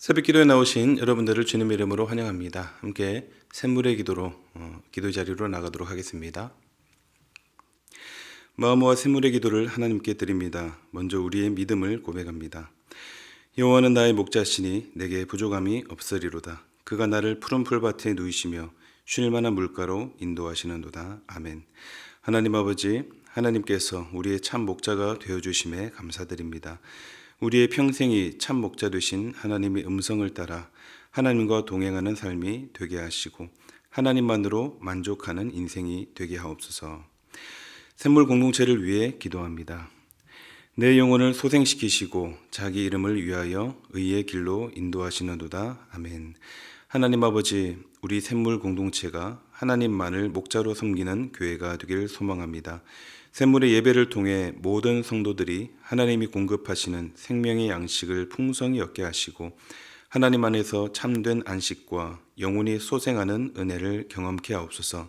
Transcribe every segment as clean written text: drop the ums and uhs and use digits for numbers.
새벽 기도에 나오신 여러분들을 주님의 이름으로 환영합니다. 함께 샘물의 기도로 기도 자리로 나가도록 하겠습니다. 마음과 샘물의 기도를 하나님께 드립니다. 먼저 우리의 믿음을 고백합니다. 여호와는 나의 목자시니 내게 부족함이 없으리로다. 그가 나를 푸른 풀밭에 누이시며 쉴 만한 물가로 인도하시는도다. 아멘. 하나님 아버지, 하나님께서 우리의 참 목자가 되어주심에 감사드립니다. 우리의 평생이 참 목자 되신 하나님의 음성을 따라 하나님과 동행하는 삶이 되게 하시고 하나님만으로 만족하는 인생이 되게 하옵소서. 샘물 공동체를 위해 기도합니다. 내 영혼을 소생시키시고 자기 이름을 위하여 의의 길로 인도하시는도다. 아멘. 하나님 아버지, 우리 샘물 공동체가 하나님만을 목자로 섬기는 교회가 되길 소망합니다. 샘물의 예배를 통해 모든 성도들이 하나님이 공급하시는 생명의 양식을 풍성히 얻게 하시고 하나님 안에서 참된 안식과 영혼이 소생하는 은혜를 경험케 하옵소서.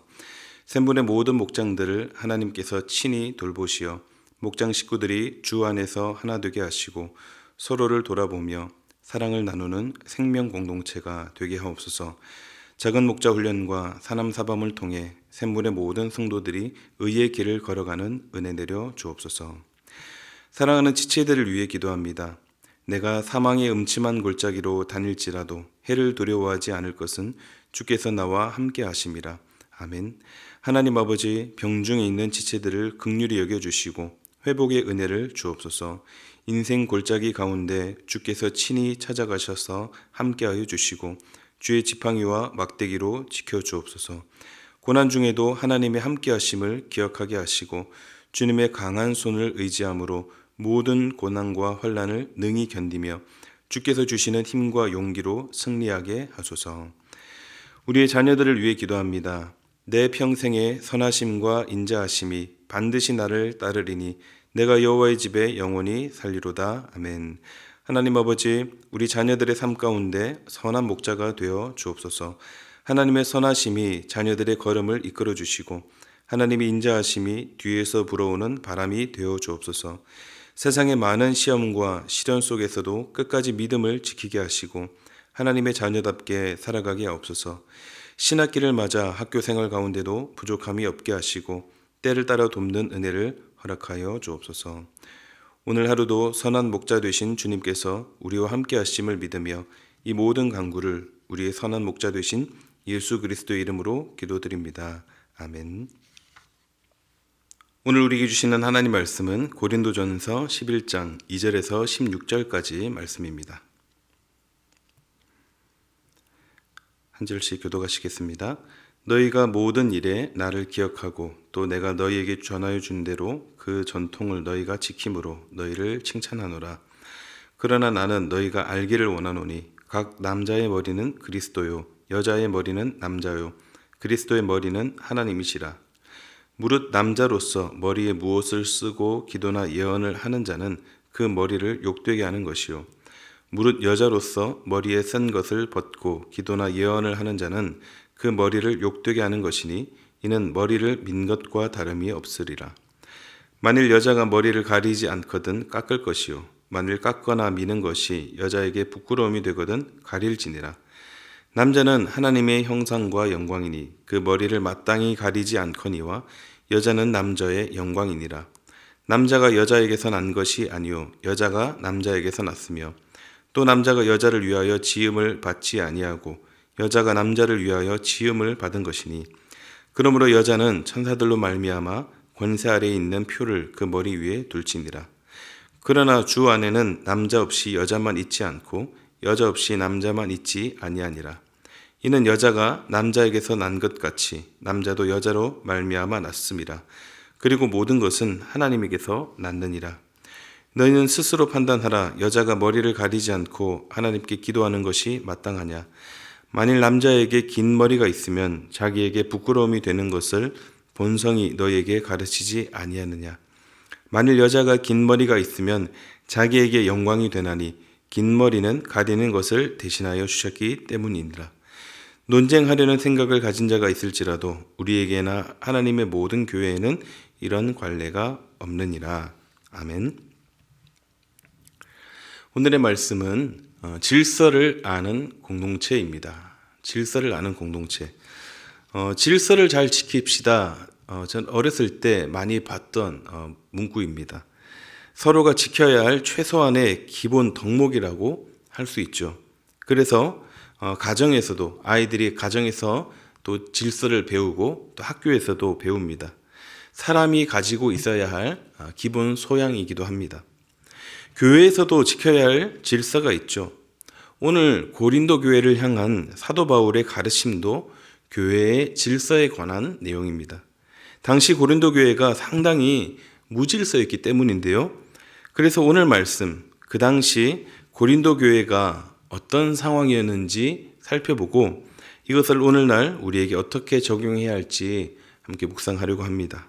샘물의 모든 목장들을 하나님께서 친히 돌보시어 목장 식구들이 주 안에서 하나 되게 하시고 서로를 돌아보며 사랑을 나누는 생명 공동체가 되게 하옵소서. 작은 목자 훈련과 사남사범을 통해 샘물의 모든 성도들이 의의 길을 걸어가는 은혜 내려 주옵소서. 사랑하는 지체들을 위해 기도합니다. 내가 사망의 음침한 골짜기로 다닐지라도 해를 두려워하지 않을 것은 주께서 나와 함께 하심이라. 아멘. 하나님 아버지, 병중에 있는 지체들을 긍휼히 여겨주시고 회복의 은혜를 주옵소서. 인생 골짜기 가운데 주께서 친히 찾아가셔서 함께하여 주시고 주의 지팡이와 막대기로 지켜주옵소서. 고난 중에도 하나님의 함께하심을 기억하게 하시고 주님의 강한 손을 의지함으로 모든 고난과 환난을 능히 견디며 주께서 주시는 힘과 용기로 승리하게 하소서. 우리의 자녀들을 위해 기도합니다. 내 평생의 선하심과 인자하심이 반드시 나를 따르리니 내가 여호와의 집에 영원히 살리로다. 아멘. 하나님 아버지, 우리 자녀들의 삶 가운데 선한 목자가 되어 주옵소서. 하나님의 선하심이 자녀들의 걸음을 이끌어 주시고 하나님의 인자하심이 뒤에서 불어오는 바람이 되어 주옵소서. 세상의 많은 시험과 시련 속에서도 끝까지 믿음을 지키게 하시고 하나님의 자녀답게 살아가게 하옵소서. 신학기를 맞아 학교 생활 가운데도 부족함이 없게 하시고 때를 따라 돕는 은혜를 허락하여 주옵소서. 오늘 하루도 선한 목자 되신 주님께서 우리와 함께 하심을 믿으며 이 모든 간구를 우리의 선한 목자 되신 예수 그리스도의 이름으로 기도드립니다. 아멘. 오늘 우리에게 주시는 하나님 말씀은 고린도전서 11장 2절에서 16절까지 말씀입니다. 한 절씩 교독하시겠습니다. 너희가 모든 일에 나를 기억하고 또 내가 너희에게 전하여 준 대로 그 전통을 너희가 지킴으로 너희를 칭찬하노라. 그러나 나는 너희가 알기를 원하노니 각 남자의 머리는 그리스도요 여자의 머리는 남자요 그리스도의 머리는 하나님이시라. 무릇 남자로서 머리에 무엇을 쓰고 기도나 예언을 하는 자는 그 머리를 욕되게 하는 것이요 무릇 여자로서 머리에 쓴 것을 벗고 기도나 예언을 하는 자는 그 머리를 욕되게 하는 것이니 이는 머리를 민 것과 다름이 없으리라. 만일 여자가 머리를 가리지 않거든 깎을 것이요 만일 깎거나 미는 것이 여자에게 부끄러움이 되거든 가릴지니라. 남자는 하나님의 형상과 영광이니 그 머리를 마땅히 가리지 않거니와 여자는 남자의 영광이니라. 남자가 여자에게서 난 것이 아니요 여자가 남자에게서 났으며 또 남자가 여자를 위하여 지음을 받지 아니하고 여자가 남자를 위하여 지음을 받은 것이니 그러므로 여자는 천사들로 말미암아 권세 아래에 있는 표를 그 머리 위에 둘지니라. 그러나 주 안에는 남자 없이 여자만 있지 않고 여자 없이 남자만 있지 아니하니라. 이는 여자가 남자에게서 난 것 같이 남자도 여자로 말미암아 났음이라. 그리고 모든 것은 하나님에게서 났느니라. 너희는 스스로 판단하라. 여자가 머리를 가리지 않고 하나님께 기도하는 것이 마땅하냐. 만일 남자에게 긴 머리가 있으면 자기에게 부끄러움이 되는 것을 본성이 너희에게 가르치지 아니하느냐. 만일 여자가 긴 머리가 있으면 자기에게 영광이 되나니 긴 머리는 가리는 것을 대신하여 주셨기 때문이니라. 논쟁하려는 생각을 가진 자가 있을지라도 우리에게나 하나님의 모든 교회에는 이런 관례가 없느니라. 아멘. 오늘의 말씀은 질서를 아는 공동체입니다. 질서를 아는 공동체. 질서를 잘 지킵시다. 전 어렸을 때 많이 봤던 문구입니다. 서로가 지켜야 할 최소한의 기본 덕목이라고 할 수 있죠. 그래서 가정에서도 아이들이 가정에서 또 질서를 배우고 또 학교에서도 배웁니다. 사람이 가지고 있어야 할 기본 소양이기도 합니다. 교회에서도 지켜야 할 질서가 있죠. 오늘 고린도 교회를 향한 사도 바울의 가르침도 교회의 질서에 관한 내용입니다. 당시 고린도 교회가 상당히 무질서였기 때문인데요. 그래서 오늘 말씀, 그 당시 고린도 교회가 어떤 상황이었는지 살펴보고 이것을 오늘날 우리에게 어떻게 적용해야 할지 함께 묵상하려고 합니다.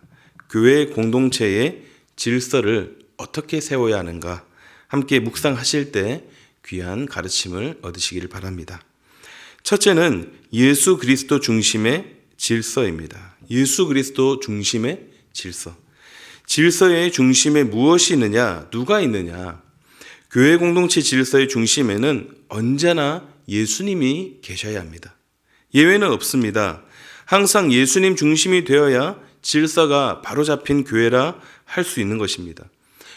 교회 공동체의 질서를 어떻게 세워야 하는가 함께 묵상하실 때 귀한 가르침을 얻으시기를 바랍니다. 첫째는 예수 그리스도 중심의 질서입니다. 예수 그리스도 중심의 질서. 질서의 중심에 무엇이 있느냐, 누가 있느냐. 교회 공동체 질서의 중심에는 언제나 예수님이 계셔야 합니다. 예외는 없습니다. 항상 예수님 중심이 되어야 질서가 바로잡힌 교회라 할 수 있는 것입니다.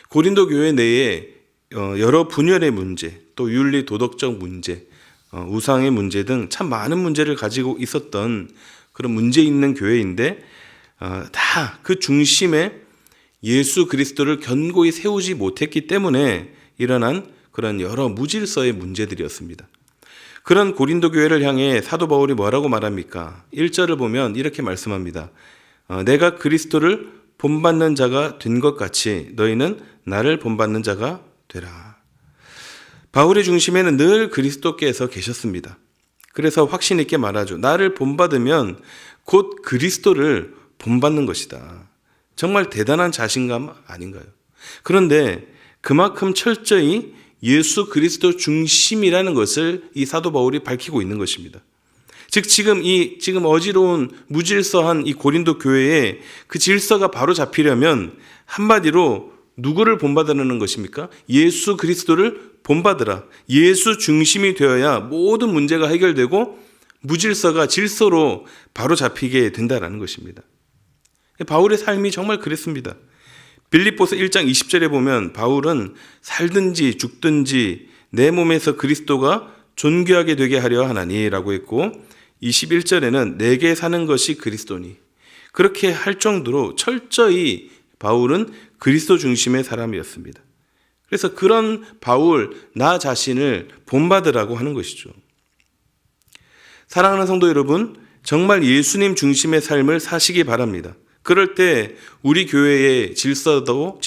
고린도 교회 내에 여러 분열의 문제, 또 윤리 도덕적 문제, 우상의 문제 등 참 많은 문제를 가지고 있었던 그런 문제 있는 교회인데 다 그 중심에 예수 그리스도를 견고히 세우지 못했기 때문에 일어난 그런 여러 무질서의 문제들이었습니다. 그런 고린도 교회를 향해 사도 바울이 뭐라고 말합니까? 1절을 보면 이렇게 말씀합니다. 내가 그리스도를 본받는 자가 된 것 같이 너희는 나를 본받는 자가 되라. 바울의 중심에는 늘 그리스도께서 계셨습니다. 그래서 확신 있게 말하죠. 나를 본받으면 곧 그리스도를 본받는 것이다. 정말 대단한 자신감 아닌가요? 그런데 그만큼 철저히 예수 그리스도 중심이라는 것을 이 사도 바울이 밝히고 있는 것입니다. 즉 지금 어지러운 무질서한 이 고린도 교회에 그 질서가 바로 잡히려면 한마디로 누구를 본받으라는 것입니까? 예수 그리스도를 본받으라. 예수 중심이 되어야 모든 문제가 해결되고 무질서가 질서로 바로 잡히게 된다는 것입니다. 바울의 삶이 정말 그랬습니다. 빌립보서 1장 20절에 보면 바울은 살든지 죽든지 내 몸에서 그리스도가 존귀하게 되게 하려 하나니라고 했고 21절에는 내게 사는 것이 그리스도니 그렇게 할 정도로 철저히 바울은 그리스도 중심의 사람이었습니다. 그래서 그런 바울 나 자신을 본받으라고 하는 것이죠. 사랑하는 성도 여러분, 정말 예수님 중심의 삶을 사시기 바랍니다. 그럴 때 우리 교회의 질서도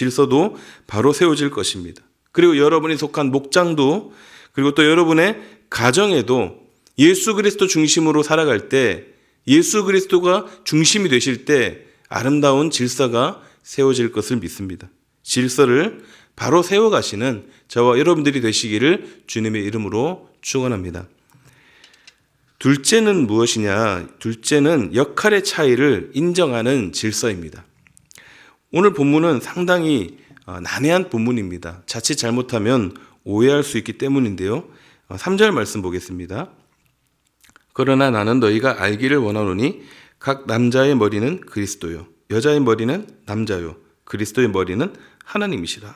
바로 세워질 것입니다. 그리고 여러분이 속한 목장도 그리고 또 여러분의 가정에도 예수 그리스도 중심으로 살아갈 때 예수 그리스도가 중심이 되실 때 아름다운 질서가 세워질 것을 믿습니다. 질서를 바로 세워가시는 저와 여러분들이 되시기를 주님의 이름으로 축원합니다. 둘째는 무엇이냐? 둘째는 역할의 차이를 인정하는 질서입니다. 오늘 본문은 상당히 난해한 본문입니다. 자칫 잘못하면 오해할 수 있기 때문인데요. 3절 말씀 보겠습니다. 그러나 나는 너희가 알기를 원하노니 각 남자의 머리는 그리스도요 여자의 머리는 남자요 그리스도의 머리는 하나님이시라.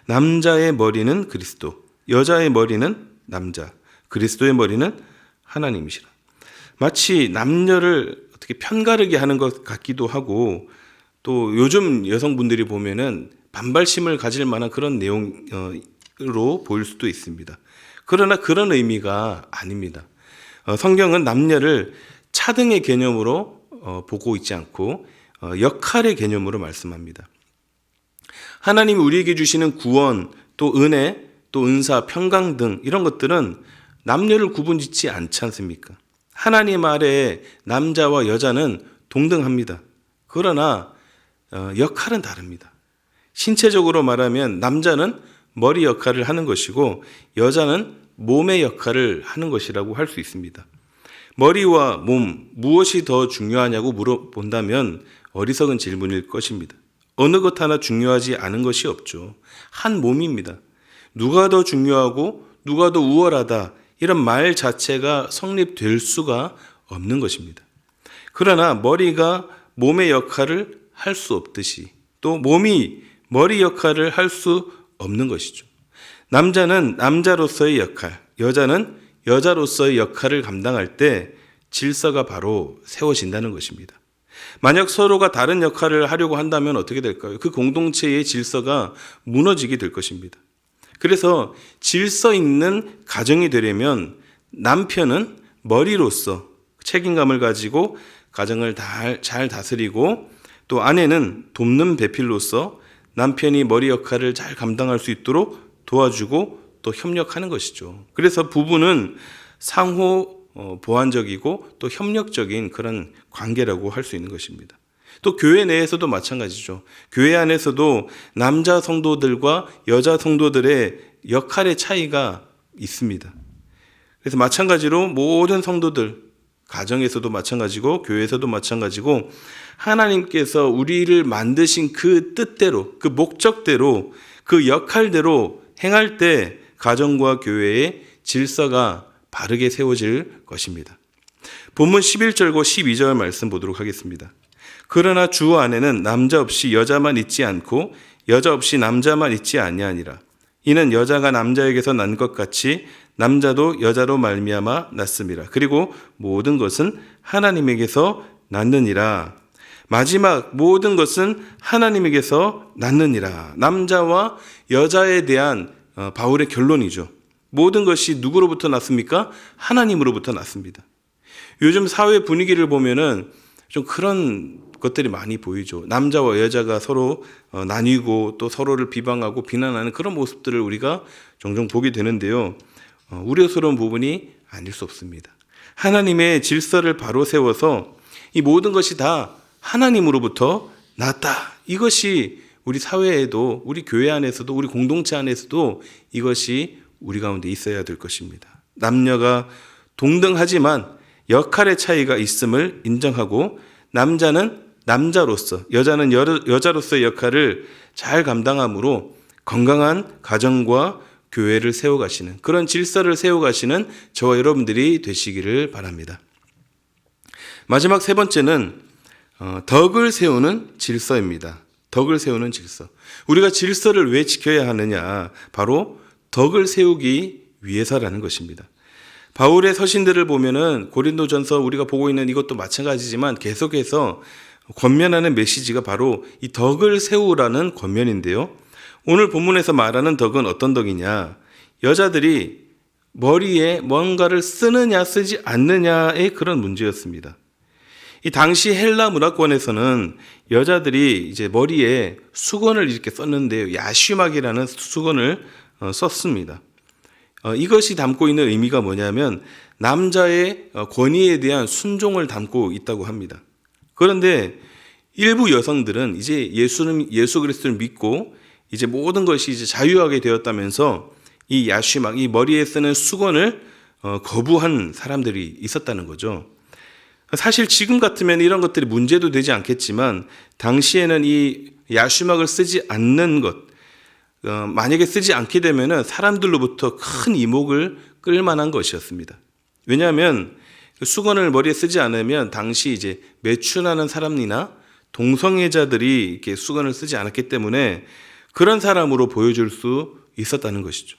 남자의 머리는 그리스도, 여자의 머리는 남자, 그리스도의 머리는 하나님이시라. 마치 남녀를 어떻게 편가르게 하는 것 같기도 하고 또 요즘 여성분들이 보면은 반발심을 가질 만한 그런 내용으로 보일 수도 있습니다. 그러나 그런 의미가 아닙니다. 성경은 남녀를 차등의 개념으로 보고 있지 않고 역할의 개념으로 말씀합니다. 하나님이 우리에게 주시는 구원, 또 은혜, 또 은사, 평강 등 이런 것들은 남녀를 구분짓지 않지 않습니까? 하나님 아래에 남자와 여자는 동등합니다. 그러나 역할은 다릅니다. 신체적으로 말하면 남자는 머리 역할을 하는 것이고 여자는 몸의 역할을 하는 것이라고 할 수 있습니다. 머리와 몸, 무엇이 더 중요하냐고 물어본다면 어리석은 질문일 것입니다. 어느 것 하나 중요하지 않은 것이 없죠. 한 몸입니다. 누가 더 중요하고 누가 더 우월하다 이런 말 자체가 성립될 수가 없는 것입니다. 그러나 머리가 몸의 역할을 할 수 없듯이 또 몸이 머리 역할을 할 수 없는 것이죠. 남자는 남자로서의 역할, 여자는 여자로서의 역할을 감당할 때 질서가 바로 세워진다는 것입니다. 만약 서로가 다른 역할을 하려고 한다면 어떻게 될까요? 그 공동체의 질서가 무너지게 될 것입니다. 그래서 질서 있는 가정이 되려면 남편은 머리로서 책임감을 가지고 가정을 잘 다스리고 또 아내는 돕는 배필로서 남편이 머리 역할을 잘 감당할 수 있도록 도와주고 또 협력하는 것이죠. 그래서 부부는 상호 보완적이고 또 협력적인 그런 관계라고 할 수 있는 것입니다. 또 교회 내에서도 마찬가지죠. 교회 안에서도 남자 성도들과 여자 성도들의 역할의 차이가 있습니다. 그래서 마찬가지로 모든 성도들, 가정에서도 마찬가지고 교회에서도 마찬가지고 하나님께서 우리를 만드신 그 뜻대로, 그 목적대로, 그 역할대로 행할 때 가정과 교회의 질서가 바르게 세워질 것입니다. 본문 11절과 12절 말씀 보도록 하겠습니다. 그러나 주 안에는 남자 없이 여자만 있지 않고 여자 없이 남자만 있지 아니하니라. 이는 여자가 남자에게서 난 것 같이 남자도 여자로 말미암아 났음이라. 그리고 모든 것은 하나님에게서 났느니라. 마지막 모든 것은 하나님에게서 났느니라. 남자와 여자에 대한 바울의 결론이죠. 모든 것이 누구로부터 났습니까? 하나님으로부터 났습니다. 요즘 사회 분위기를 보면은 좀 그런 것들이 많이 보이죠. 남자와 여자가 서로 나뉘고 또 서로를 비방하고 비난하는 그런 모습들을 우리가 종종 보게 되는데요. 우려스러운 부분이 아닐 수 없습니다. 하나님의 질서를 바로 세워서 이 모든 것이 다 하나님으로부터 났다. 이것이 우리 사회에도, 우리 교회 안에서도, 우리 공동체 안에서도 이것이 우리 가운데 있어야 될 것입니다. 남녀가 동등하지만 역할의 차이가 있음을 인정하고 남자는 남자로서, 여자는 여자로서의 역할을 잘 감당함으로 건강한 가정과 교회를 세워가시는, 그런 질서를 세워가시는 저와 여러분들이 되시기를 바랍니다. 마지막 세 번째는 덕을 세우는 질서입니다. 덕을 세우는 질서. 우리가 질서를 왜 지켜야 하느냐? 바로 덕을 세우기 위해서라는 것입니다. 바울의 서신들을 보면은 고린도전서 우리가 보고 있는 이것도 마찬가지지만 계속해서 권면하는 메시지가 바로 이 덕을 세우라는 권면인데요. 오늘 본문에서 말하는 덕은 어떤 덕이냐? 여자들이 머리에 뭔가를 쓰느냐 쓰지 않느냐의 그런 문제였습니다. 이 당시 헬라 문화권에서는 여자들이 이제 머리에 수건을 이렇게 썼는데요. 야쉬막이라는 수건을 썼습니다. 이것이 담고 있는 의미가 뭐냐면 남자의 권위에 대한 순종을 담고 있다고 합니다. 그런데 일부 여성들은 이제 예수 그리스도를 믿고 이제 모든 것이 이제 자유하게 되었다면서 이 야쉬막, 이 머리에 쓰는 수건을 거부한 사람들이 있었다는 거죠. 사실 지금 같으면 이런 것들이 문제도 되지 않겠지만 당시에는 이 야쉬막을 쓰지 않는 것, 만약에 쓰지 않게 되면 사람들로부터 큰 이목을 끌 만한 것이었습니다. 왜냐하면 수건을 머리에 쓰지 않으면 당시 이제 매춘하는 사람이나 동성애자들이 이렇게 수건을 쓰지 않았기 때문에 그런 사람으로 보여줄 수 있었다는 것이죠.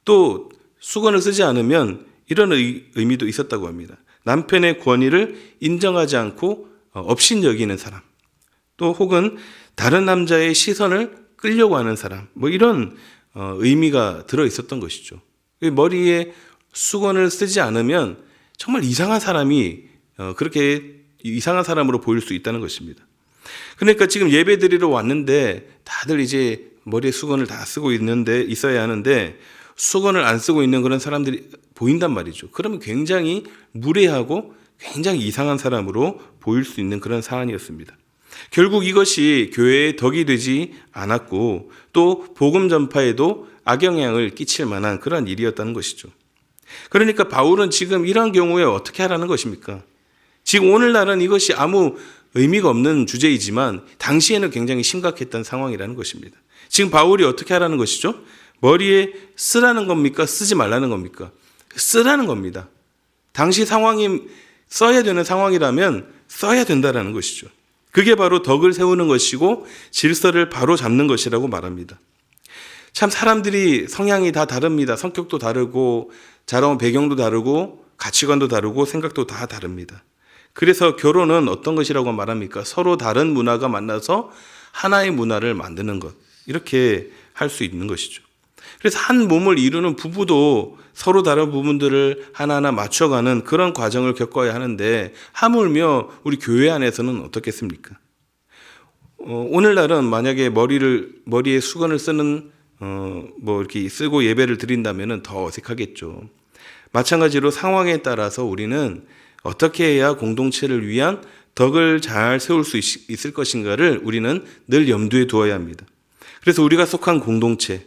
또 수건을 쓰지 않으면 이런 의미도 있었다고 합니다. 남편의 권위를 인정하지 않고 업신여기는 사람, 또 혹은 다른 남자의 시선을 끌려고 하는 사람, 뭐 이런 의미가 들어 있었던 것이죠. 머리에 수건을 쓰지 않으면 정말 이상한 사람이 그렇게 이상한 사람으로 보일 수 있다는 것입니다. 그러니까 지금 예배 드리러 왔는데 다들 이제 머리에 수건을 다 쓰고 있어야 하는데 수건을 안 쓰고 있는 그런 사람들이 보인단 말이죠. 그러면 굉장히 무례하고 굉장히 이상한 사람으로 보일 수 있는 그런 사안이었습니다. 결국 이것이 교회의 덕이 되지 않았고 또 복음 전파에도 악영향을 끼칠 만한 그런 일이었다는 것이죠. 그러니까 바울은 지금 이런 경우에 어떻게 하라는 것입니까? 지금 오늘날은 이것이 아무 의미가 없는 주제이지만 당시에는 굉장히 심각했던 상황이라는 것입니다. 지금 바울이 어떻게 하라는 것이죠? 머리에 쓰라는 겁니까? 쓰지 말라는 겁니까? 쓰라는 겁니다. 당시 상황이 써야 되는 상황이라면 써야 된다라는 것이죠. 그게 바로 덕을 세우는 것이고 질서를 바로 잡는 것이라고 말합니다. 참 사람들이 성향이 다 다릅니다. 성격도 다르고 자라온 배경도 다르고 가치관도 다르고 생각도 다 다릅니다. 그래서 결혼은 어떤 것이라고 말합니까? 서로 다른 문화가 만나서 하나의 문화를 만드는 것. 이렇게 할 수 있는 것이죠. 그래서 한 몸을 이루는 부부도 서로 다른 부분들을 하나하나 맞춰가는 그런 과정을 겪어야 하는데 하물며 우리 교회 안에서는 어떻겠습니까? 오늘날은 만약에 머리에 수건을 쓰는 이렇게 쓰고 예배를 드린다면 더 어색하겠죠. 마찬가지로 상황에 따라서 우리는 어떻게 해야 공동체를 위한 덕을 잘 세울 수 있을 것인가를 우리는 늘 염두에 두어야 합니다. 그래서 우리가 속한 공동체,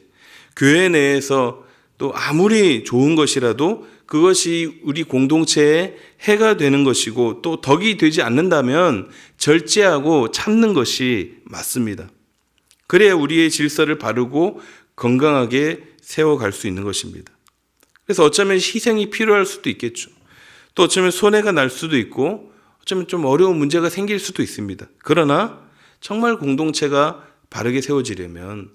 교회 내에서 또 아무리 좋은 것이라도 그것이 우리 공동체에 해가 되는 것이고 또 덕이 되지 않는다면 절제하고 참는 것이 맞습니다. 그래야 우리의 질서를 바르고 건강하게 세워갈 수 있는 것입니다. 그래서 어쩌면 희생이 필요할 수도 있겠죠. 또 어쩌면 손해가 날 수도 있고 어쩌면 좀 어려운 문제가 생길 수도 있습니다. 그러나 정말 공동체가 바르게 세워지려면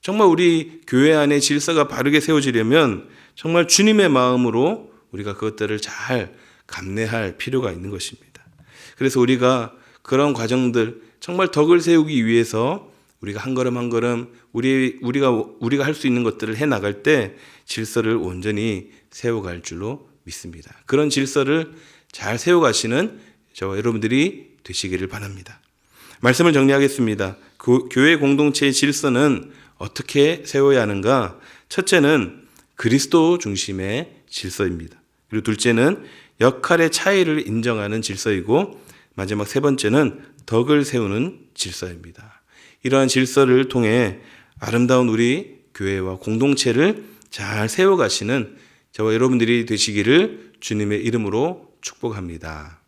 정말 우리 교회 안에 질서가 바르게 세워지려면 정말 주님의 마음으로 우리가 그것들을 잘 감내할 필요가 있는 것입니다. 그래서 우리가 그런 과정들 정말 덕을 세우기 위해서 우리가 한 걸음 한 걸음 우리가 할 수 있는 것들을 해 나갈 때 질서를 온전히 세워갈 줄로 믿습니다. 그런 질서를 잘 세워가시는 저와 여러분들이 되시기를 바랍니다. 말씀을 정리하겠습니다. 교회 공동체의 질서는 어떻게 세워야 하는가? 첫째는 그리스도 중심의 질서입니다. 그리고 둘째는 역할의 차이를 인정하는 질서이고 마지막 세 번째는 덕을 세우는 질서입니다. 이러한 질서를 통해 아름다운 우리 교회와 공동체를 잘 세워가시는 저와 여러분들이 되시기를 주님의 이름으로 축복합니다.